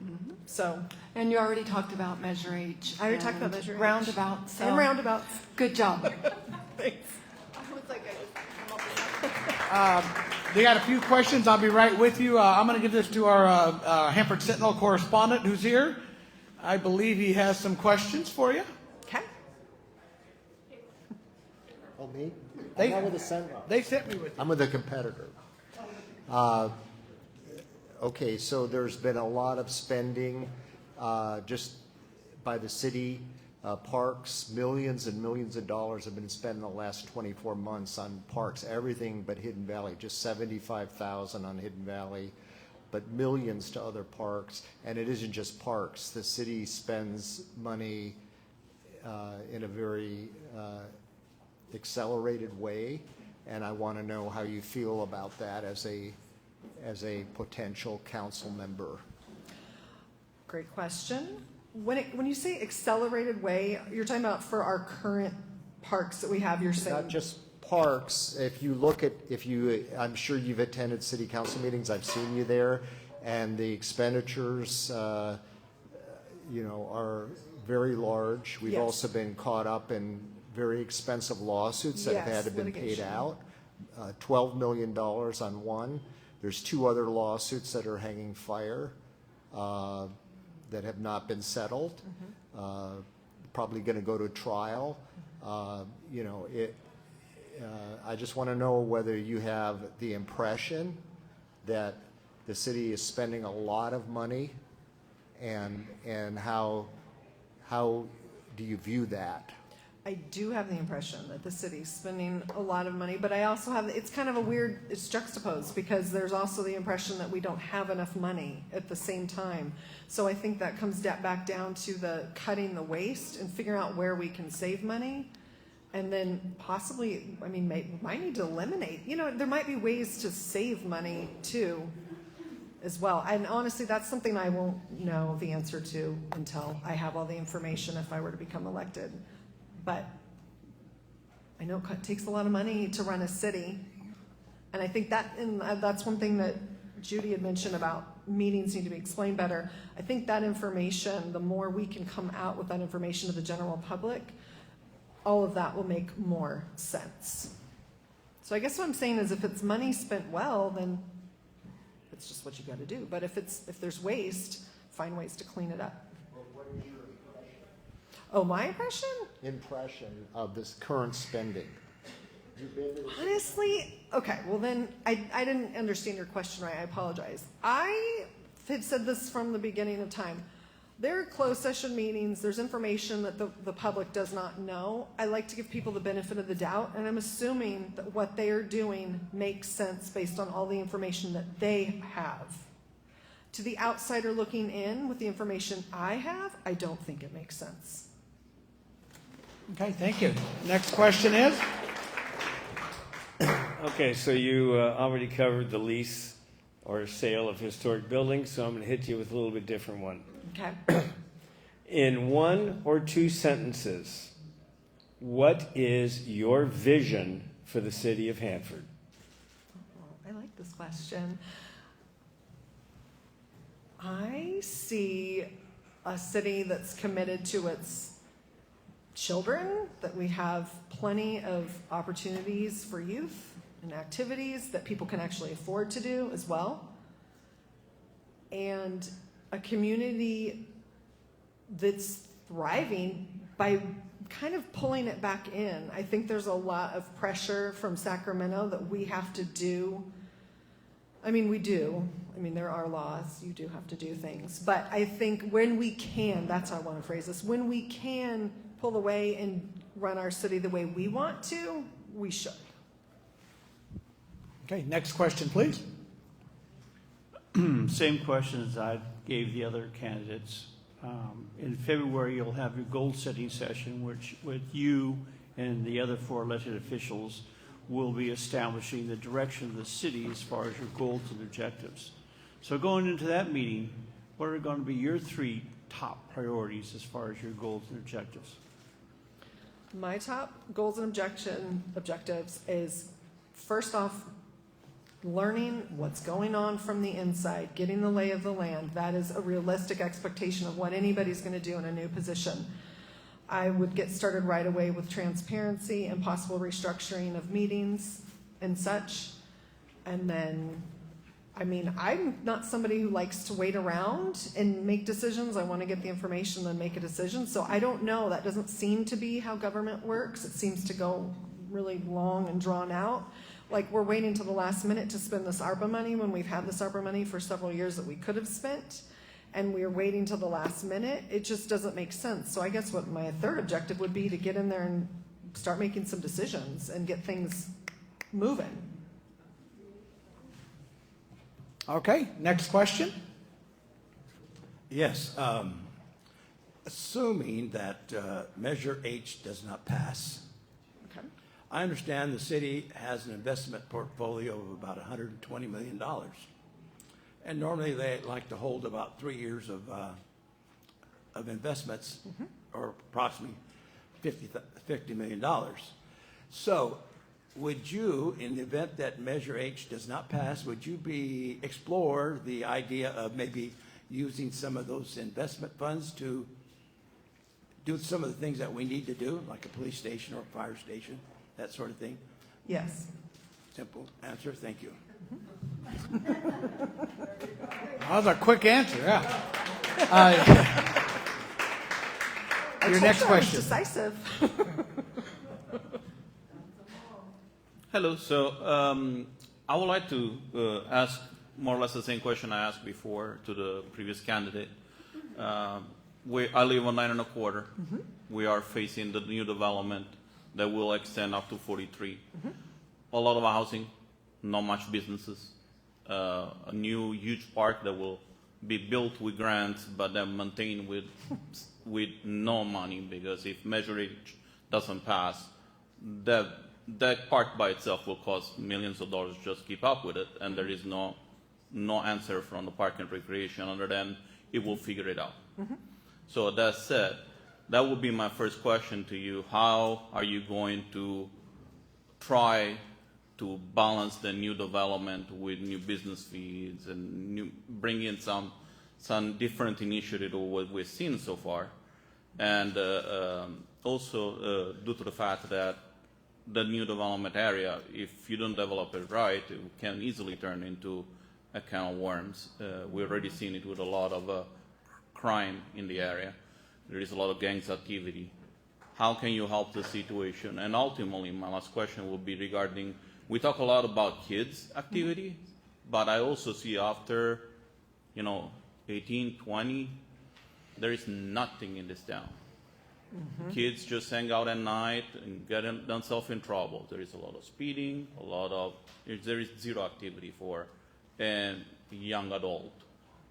Speaker 4: Mm-hmm.
Speaker 14: So,
Speaker 4: and you already talked about Measure H.
Speaker 14: I already talked about Measure H.
Speaker 4: Roundabouts. So.
Speaker 14: And roundabouts.
Speaker 4: Good job.
Speaker 14: Thanks.
Speaker 4: I was like, I just come up with that.
Speaker 1: They got a few questions. I'll be right with you. I'm going to give this to our Hanford Sentinel correspondent who's here. I believe he has some questions for you.
Speaker 14: Okay.
Speaker 6: Oh, me?
Speaker 1: They-
Speaker 6: I'm not with the Sentinel.
Speaker 1: They sent me with you.
Speaker 6: I'm with a competitor. Okay, so there's been a lot of spending just by the city. Parks, millions and millions of dollars have been spent in the last 24 months on parks, everything but Hidden Valley, just $75,000 on Hidden Valley, but millions to other parks. And it isn't just parks. The city spends money in a very accelerated way, and I want to know how you feel about that as a potential council member.
Speaker 14: Great question. When you say accelerated way, you're talking about for our current parks that we have, you're saying?
Speaker 6: Not just parks. If you look at, I'm sure you've attended city council meetings, I've seen you there, and the expenditures, are very large. We've
Speaker 14: Yes.
Speaker 6: also been caught up in very expensive lawsuits that have
Speaker 14: Yes,
Speaker 6: had to been paid
Speaker 14: litigation.
Speaker 6: out. $12 million on one. There's 2 other lawsuits that are hanging fire that have not been settled. Probably going to go to trial. I just want to know whether you have the impression that the city is spending a lot of money, and how do you view that?
Speaker 14: I do have the impression that the city's spending a lot of money, but I also have, it's kind of a weird, it's juxtaposed, because there's also the impression that we don't have enough money at the same time. So I think that comes back down to the cutting the waste and figuring out where we can save money. And then possibly, we might need to eliminate, there might be ways to save money too as well. And honestly, that's something I won't know the answer to until I have all the information if I were to become elected. But I know it takes a lot of money to run a city. And I think that's one thing that Judy had mentioned about meetings need to be explained better. I think that information, the more we can come out with that information to the general public, all of that will make more sense. So I guess what I'm saying is if it's money spent well, then it's just what you got to do. But if there's waste, find ways to clean it up.
Speaker 6: What is your impression?
Speaker 14: Oh, my impression?
Speaker 6: Impression of this current spending. You've been to the
Speaker 14: Honestly, okay, well then, I didn't understand your question right, I apologize. I have said this from the beginning of time. There are closed session meetings, there's information that the public does not know. I like to give people the benefit of the doubt, and I'm assuming that what they are doing makes sense based on all the information that they have. To the outsider looking in with the information I have, I don't think it makes sense.
Speaker 1: Okay, thank you. Next question is?
Speaker 5: Okay, so you already covered the lease or sale of historic buildings, so I'm going to hit you with a little bit different one.
Speaker 14: Okay.
Speaker 5: In 1 or 2 sentences, what is your vision for the city of Hanford?
Speaker 14: Oh, I like this question. I see a city that's committed to its children, that we have plenty of opportunities for youth and activities that people can actually afford to do as well, and a community that's thriving by kind of pulling it back in. I think there's a lot of pressure from Sacramento that we have to do. We do. There are laws. You do have to do things. But I think when we can, that's how I want to phrase this, when we can pull away and run our city the way we want to, we should.
Speaker 1: Okay, next question, please.
Speaker 7: Same question as I gave the other candidates. In February, you'll have your goal-setting session, which with you and the other 4 elected officials will be establishing the direction of the city as far as your goals and objectives. So going into that meeting, what are going to be your 3 top priorities as far as your goals and objectives?
Speaker 14: My top goals and objectives is, first off, learning what's going on from the inside, getting the lay of the land. That is a realistic expectation of what anybody's going to do in a new position. I would get started right away with transparency and possible restructuring of meetings and such. And then, I'm not somebody who likes to wait around and make decisions. I want to get the information and make a decision. So I don't know. That doesn't seem to be how government works. It seems to go really long and drawn out. like we're waiting till the last minute to spend this ARPA money when we've had this ARPA money for several years that we could have spent, and we're waiting till the last minute. It just doesn't make sense. So I guess what my third objective would be to get in there and start making some decisions and get things moving.
Speaker 1: Okay, next question.
Speaker 9: Yes, assuming that Measure H does not pass,
Speaker 14: Okay.
Speaker 9: I understand the city has an investment portfolio of about $120 million. And normally they like to hold about 3 years of investments, or approximately $50 million. So would you, in the event that Measure H does not pass, would you explore the idea of maybe using some of those investment funds to do some of the things that we need to do, like a police station or a fire station, that sort of thing?
Speaker 14: Yes.
Speaker 9: Simple answer, thank you.
Speaker 1: That was a quick answer, yeah. Your next question.
Speaker 14: Decisive.
Speaker 8: Hello. So I would like to ask more or less the same question I asked before to the previous candidate. I live on 9 1/4. We are facing the new development that will extend up to 43. A lot of housing, not much businesses. A new huge park that will be built with grants, but then maintained with no money, because if Measure H doesn't pass, that park by itself will cost millions of dollars just to keep up with it, and there is no answer from the Park and Recreation other than it will figure it out. So that said, that would be my first question to you. How are you going to try to balance the new development with new business fees and bring in some different initiative of what we've seen so far? And also due to the fact that the new development area, if you don't develop it right, it can easily turn into a can of worms. We've already seen it with a lot of crime in the area. There is a lot of gangs activity. How can you help the situation? And ultimately, my last question will be regarding, we talk a lot about kids activity, but I also see after, 18, 20, there is nothing in this town. Kids just hang out at night and get themselves in trouble. There is a lot of speeding, there is zero activity for a young adult.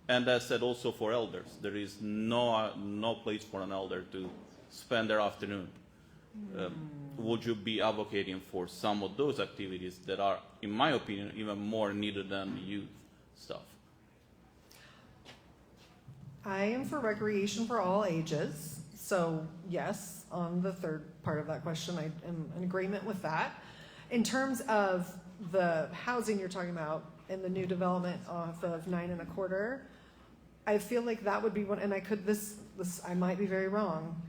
Speaker 8: And that's said also for elders. There is no place for an elder to spend their afternoon. Would you be advocating for some of those activities that are, in my opinion, even more needed than the youth stuff?
Speaker 14: I am for recreation for all ages. So yes, on the third part of that question, I am in agreement with that. In terms of the housing you're talking about and the new development off of 9 1/4, I feel like that would be one, and I might be very wrong,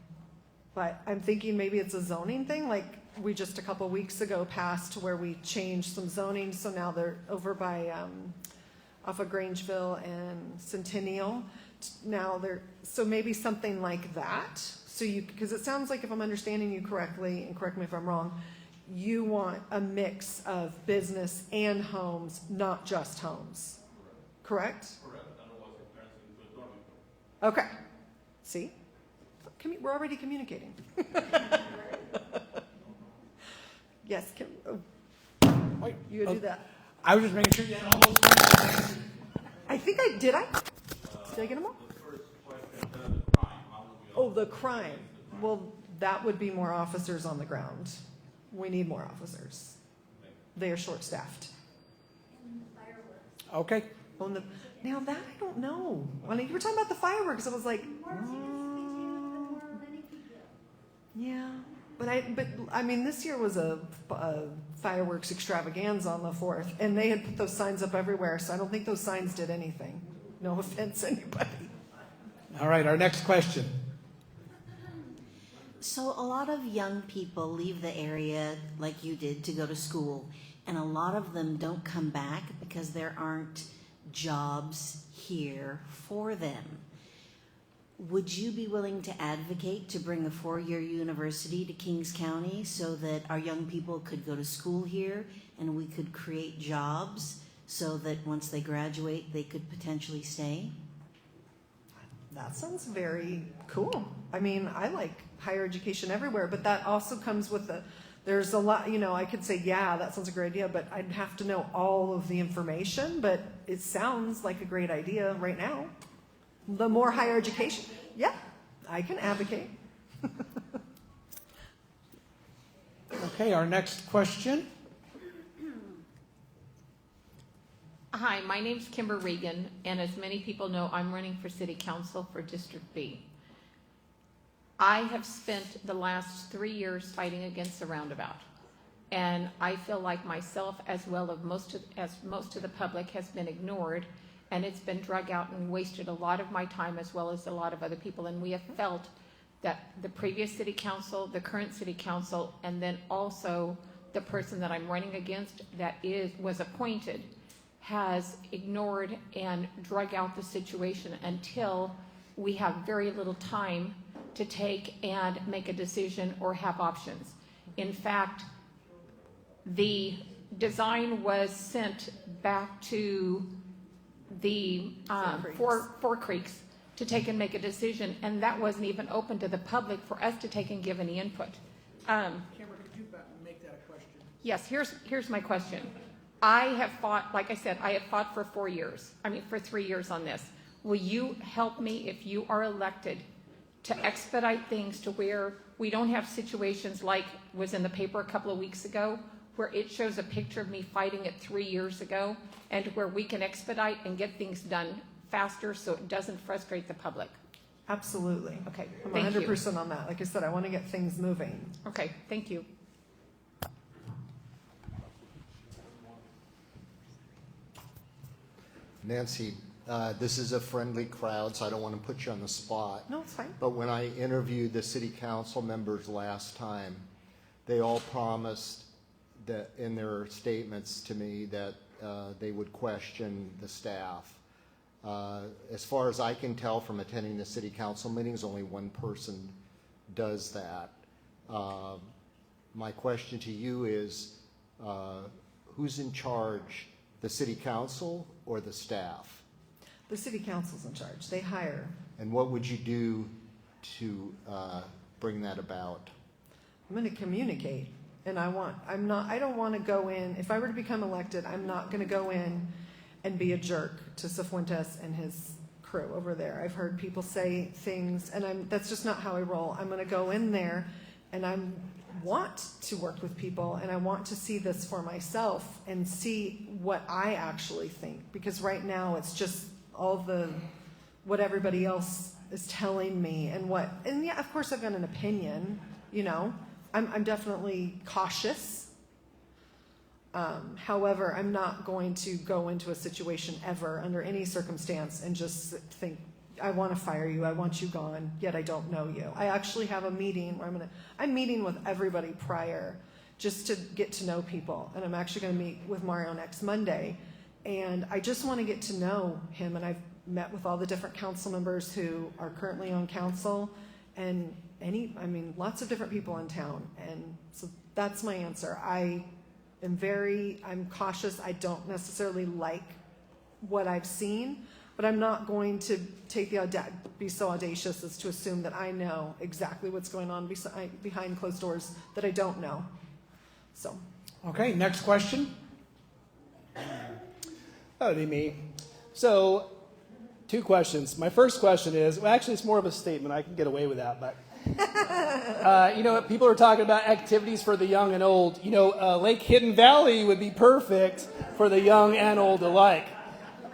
Speaker 14: but I'm thinking maybe it's a zoning thing. Like we just a couple weeks ago passed where we changed some zoning, so now they're over by off of Grangeville and Centennial. Now so maybe something like that. So because it sounds like, if I'm understanding you correctly, and correct me if I'm wrong, you want a mix of business and homes, not just homes. Correct? Okay. See? We're already communicating. Yes, you do that.
Speaker 1: I was just making sure you had all those questions.
Speaker 14: I think I did. Did I get them all? Oh, the crime. Well, that would be more officers on the ground. We need more officers. They are short-staffed.
Speaker 1: Okay.
Speaker 14: Now that I don't know. When you were talking about the fireworks, I was like, yeah. But I mean, this year was a fireworks extravaganza on the 4th, and they had put those signs up everywhere. So I don't think those signs did anything. No offense, anybody.
Speaker 1: All right, our next question.
Speaker 15: So a lot of young people leave the area like you did to go to school, and a lot of them don't come back because there aren't jobs here for them. would you be willing to advocate to bring a 4-year university to Kings County so that our young people could go to school here and we could create jobs so that once they graduate, they could potentially stay?
Speaker 14: That sounds very cool. I mean, I like higher education everywhere, but that also comes with there's a lot, I could say, yeah, that sounds a great idea, but I'd have to know all of the information, but it sounds like a great idea right now. The more higher education, yeah, I can advocate.
Speaker 1: Okay, our next question.
Speaker 16: Hi, my name's Kimber Regan, and as many people know, I'm running for City Council for District B. I have spent the last 3 years fighting against the roundabout, and I feel like myself, as well as most of the public, has been ignored, and it's been drug out and wasted a lot of my time as well as a lot of other people, and we have felt that the previous City Council, the current City Council, and then also the person that I'm running against that was appointed has ignored and drug out the situation until we have very little time to take and make a decision or have options. In fact, the design was sent back to the Four Creeks to take and make a decision, and that wasn't even open to the public for us to take and give any input.
Speaker 11: Cameron, could you make that a question?
Speaker 16: Yes, here's my question. I have fought, like I said, I have fought for 3 years on this. Will you help me if you are elected to expedite things to where we don't have situations like was in the paper a couple of weeks ago, where it shows a picture of me fighting it 3 years ago, and where we can expedite and get things done faster so it doesn't frustrate the public?
Speaker 14: Absolutely.
Speaker 16: Okay,
Speaker 14: I'm
Speaker 16: thank you.
Speaker 14: 100% on that. Like I said, I want to get things moving.
Speaker 16: Okay, thank you.
Speaker 6: Nancy, this is a friendly crowd, so I don't want to put you on the spot.
Speaker 14: No, it's fine.
Speaker 6: But when I interviewed the city council members last time, they all promised that in their statements to me that they would question the staff. As far as I can tell from attending the city council meetings, only one person does that. My question to you is, who's in charge, the city council or the staff?
Speaker 14: The city council's in charge. They hire.
Speaker 6: And what would you do to bring that about?
Speaker 14: I'm going to communicate. And I don't want to go in, if I were to become elected, I'm not going to go in and be a jerk to Cifuentes and his crew over there. I've heard people say things, and that's just not how I roll. I'm going to go in there, and I want to work with people, and I want to see this for myself and see what I actually think. Because right now it's just what everybody else is telling me, and yeah, of course I've got an opinion, I'm definitely cautious. However, I'm not going to go into a situation ever under any circumstance and just think, I want to fire you, I want you gone, yet I don't know you. I actually have a meeting where I'm meeting with everybody prior just to get to know people. And I'm actually going to meet with Mario next Monday. And I just want to get to know him. And I've met with all the different council members who are currently on council and lots of different people in town. And so that's my answer. I'm cautious. I don't necessarily like what I've seen, but I'm not going to be so audacious as to assume that I know exactly what's going on behind closed doors that I don't know. So.
Speaker 1: Okay, next question.
Speaker 11: That would be me. So, 2 questions. My first question is, well, actually, it's more of a statement. I can get away with that, but people are talking about activities for the young and old. Lake Hidden Valley would be perfect for the young and old alike.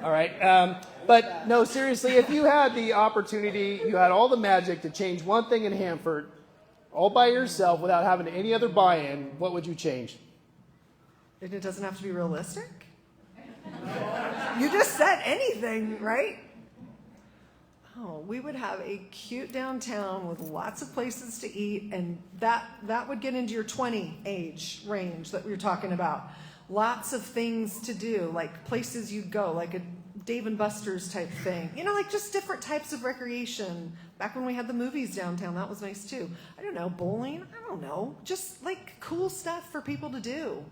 Speaker 11: All right. But no, seriously, if you had the opportunity, you had all the magic to change one thing in Hanford all by yourself without having any other buy-in, what would you change?
Speaker 14: And it doesn't have to be realistic? You just said anything, right? Oh, we would have a cute downtown with lots of places to eat, and that would get into your 20 age range that we were talking about. Lots of things to do, like places you'd go, like a Dave and Buster's type thing. You know, like just different types of recreation. Back when we had the movies downtown, that was nice too. I don't know, bowling? I don't know. Just like cool stuff for people to do.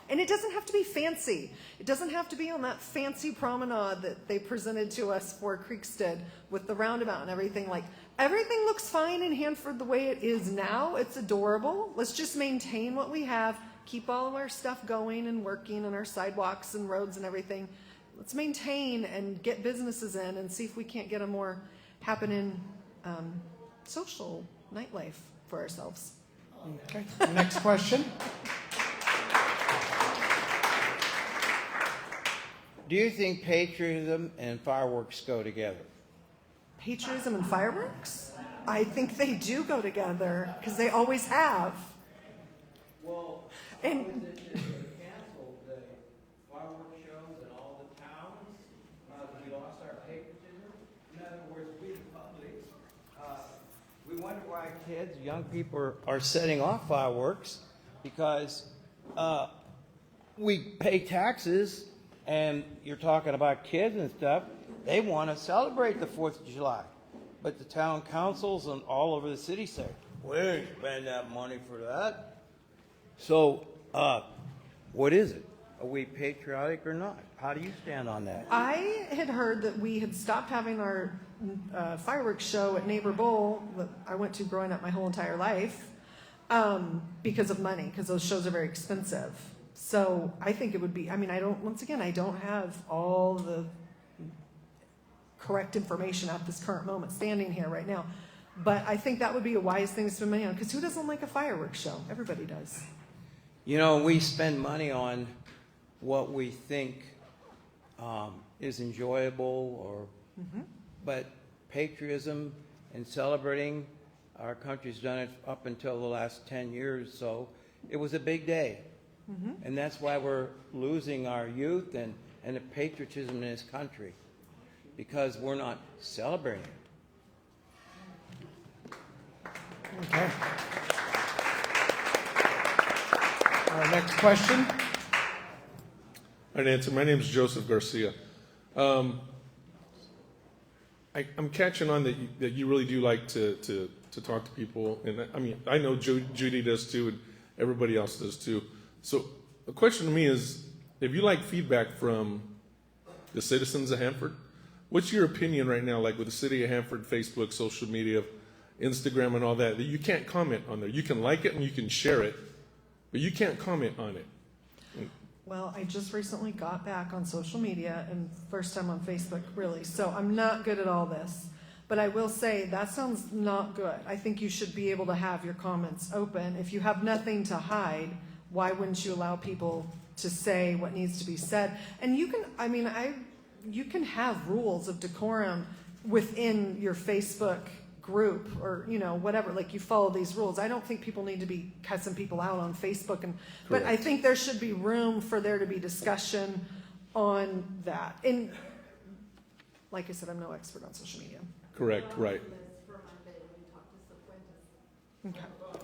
Speaker 14: And it doesn't have to be fancy. It doesn't have to be on that fancy promenade that they presented to us for Creekstead with the roundabout and everything. Like, everything looks fine in Hanford the way it is now. It's adorable. Let's just maintain what we have, keep all of our stuff going and working and our sidewalks and roads and everything. Let's maintain and get businesses in and see if we can't get a more happening social nightlife for ourselves.
Speaker 1: Okay, next question.
Speaker 17: Do you think patriotism and fireworks go together?
Speaker 14: Patriotism and fireworks? I think they do go together because they always have.
Speaker 17: Well,
Speaker 14: and
Speaker 17: canceled the fireworks shows in all the towns. We lost our patriotism. In other words, we the public, we wonder why kids, young people are setting off fireworks because we pay taxes. And you're talking about kids and stuff, they want to celebrate the 4th of July. But the town councils and all over the city say, we didn't spend that money for that. So, what is it? Are we patriotic or not? How do you stand on that?
Speaker 14: I had heard that we had stopped having our fireworks show at Neighbor Bowl that I went to growing up my whole entire life because of money, because those shows are very expensive. So I think it would be, I mean, I don't have all the correct information at this current moment standing here right now. But I think that would be a wise thing to spend money on, because who doesn't like a fireworks show? Everybody does.
Speaker 17: You know, we spend money on what we think is enjoyable, but patriotism and celebrating our country's done it up until the last 10 years, so it was a big day. And that's why we're losing our youth and the patriotism in this country, because we're not celebrating it.
Speaker 1: Okay. Our next question.
Speaker 18: Hi, Nancy. My name is Joseph Garcia. I'm catching on that you really do like to talk to people, and I mean, I know Judy does too, and everybody else does too. So the question to me is, if you like feedback from the citizens of Hanford, what's your opinion right now, like with the city of Hanford, Facebook, social media, Instagram and all that you can't comment on there? You can like it and you can share it, but you can't comment on it.
Speaker 14: Well, I just recently got back on social media, and first time on Facebook, really, so I'm not good at all this. But I will say, that sounds not good. I think you should be able to have your comments open. If you have nothing to hide, why wouldn't you allow people to say what needs to be said? And you can have rules of decorum within your Facebook group, or whatever, like you follow these rules. I don't think people need to be cussing people out on Facebook, but I think there should be room for there to be discussion on that. And like I said, I'm no expert on social media.
Speaker 18: Correct, right.
Speaker 14: Okay.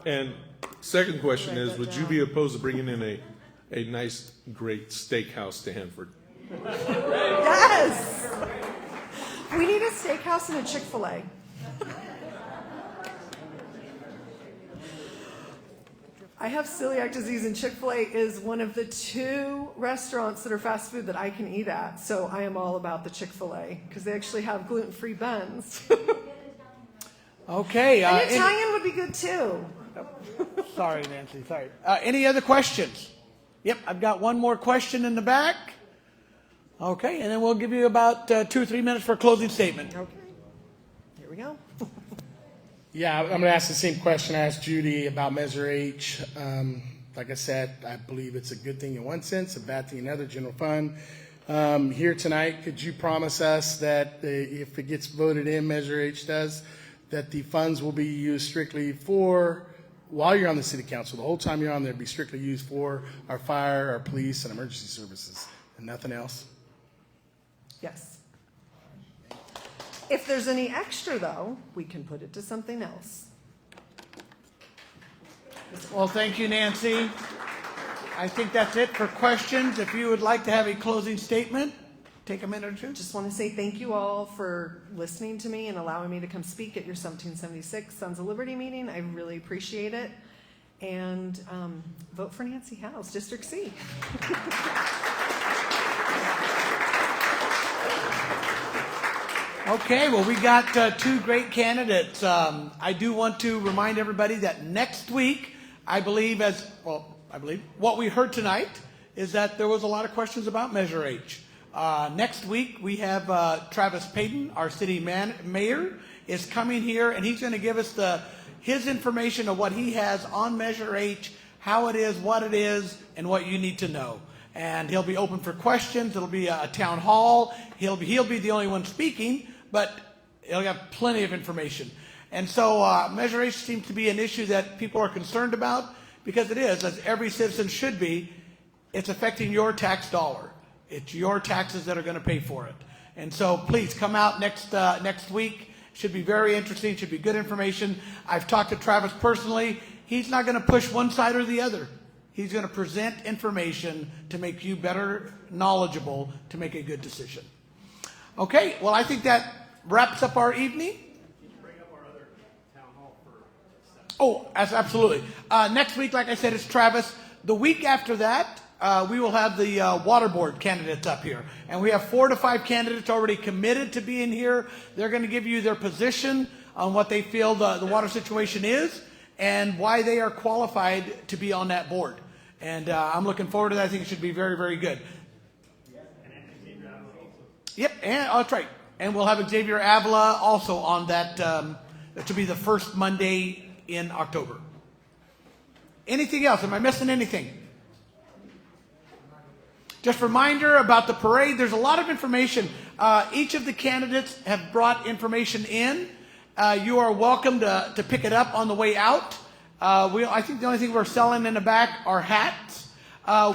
Speaker 18: And second question is, would you be opposed to bringing in a nice, great steakhouse to Hanford?
Speaker 14: Yes! We need a steakhouse and a Chick-fil-A. I have celiac disease, and Chick-fil-A is one of the 2 restaurants that are fast food that I can eat at. So I am all about the Chick-fil-A because they actually have gluten-free buns.
Speaker 1: Okay.
Speaker 14: An Italian would be good too.
Speaker 1: Sorry, Nancy. Sorry. Any other questions? Yep, I've got one more question in the back. Okay, and then we'll give you about 2 or 3 minutes for a closing statement.
Speaker 14: Okay. Here we go.
Speaker 12: Yeah, I'm going to ask the same question I asked Judy about Measure H. Like I said, I believe it's a good thing in one sense, a bad thing in another, general fund. Here tonight, could you promise us that if it gets voted in, Measure H does, that the funds will be used strictly for, while you're on the city council, the whole time you're on there, be strictly used for our fire, our police, and emergency services, and nothing else?
Speaker 14: Yes. If there's any extra, though, we can put it to something else.
Speaker 1: Well, thank you, Nancy. I think that's it for questions. If you would like to have a closing statement. take a minute or two?
Speaker 14: Just want to say thank you all for listening to me and allowing me to come speak at your 1776 Sons of Liberty meeting. I really appreciate it. And vote for Nancy Howze, District C.
Speaker 1: Okay, well, we got two great candidates. I do want to remind everybody that next week, I believe what we heard tonight is that there was a lot of questions about Measure H. Next week, we have Travis Payton, our city mayor, is coming here, and he's going to give us his information of what he has on Measure H, how it is, what it is, and what you need to know. And he'll be open for questions. It'll be a town hall. He'll be the only one speaking, but he'll have plenty of information. And so Measure H seems to be an issue that people are concerned about because it is, as every citizen should be. It's affecting your tax dollar. It's your taxes that are going to pay for it. And so please come out next week. Should be very interesting. Should be good information. I've talked to Travis personally. He's not going to push one side or the other. He's going to present information to make you better knowledgeable to make a good decision. Okay, well, I think that wraps up our evening. Can you bring up our other town hall for? Oh, absolutely. Next week, like I said, it's Travis. The week after that, we will have the water board candidates up here. And we have 4 to 5 candidates already committed to being here. They're going to give you their position on what they feel the water situation is and why they are qualified to be on that board. And I'm looking forward to that. I think it should be very, very good. Yep, and that's right. And we'll have Xavier Avila also on that. That should be the first Monday in October. Anything else? Am I missing anything? Just a reminder about the parade. There's a lot of information. Each of the candidates have brought information in. You are welcome to pick it up on the way out. I think the only thing we're selling in the back are hats.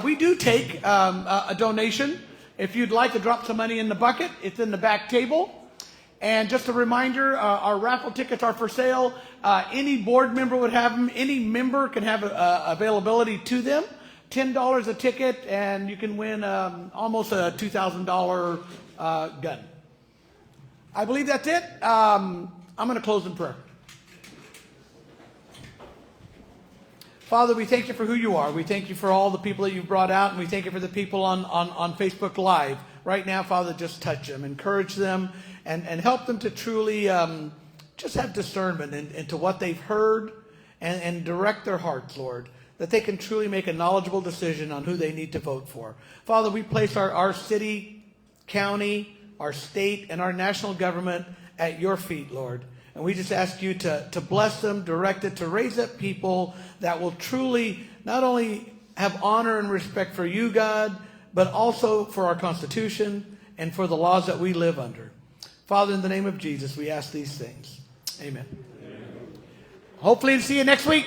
Speaker 1: We do take a donation. If you'd like to drop some money in the bucket, it's in the back table. And just a reminder, our raffle tickets are for sale. Any board member would have them. Any member can have availability to them. $10 a ticket, and you can win almost a $2,000 gun. I believe that's it. I'm going to close in prayer. Father, we thank you for who you are. We thank you for all the people that you've brought out, and we thank you for the people on Facebook Live. Right now, Father, just touch them, encourage them, and help them to truly just have discernment into what they've heard and direct their hearts, Lord, that they can truly make a knowledgeable decision on who they need to vote for. Father, we place our city, county, our state, and our national government at your feet, Lord. And we just ask you to bless them, direct it, to raise up people that will truly not only have honor and respect for you, God, but also for our Constitution and for the laws that we live under. Father, in the name of Jesus, we ask these things. Amen. Hopefully to see you next week.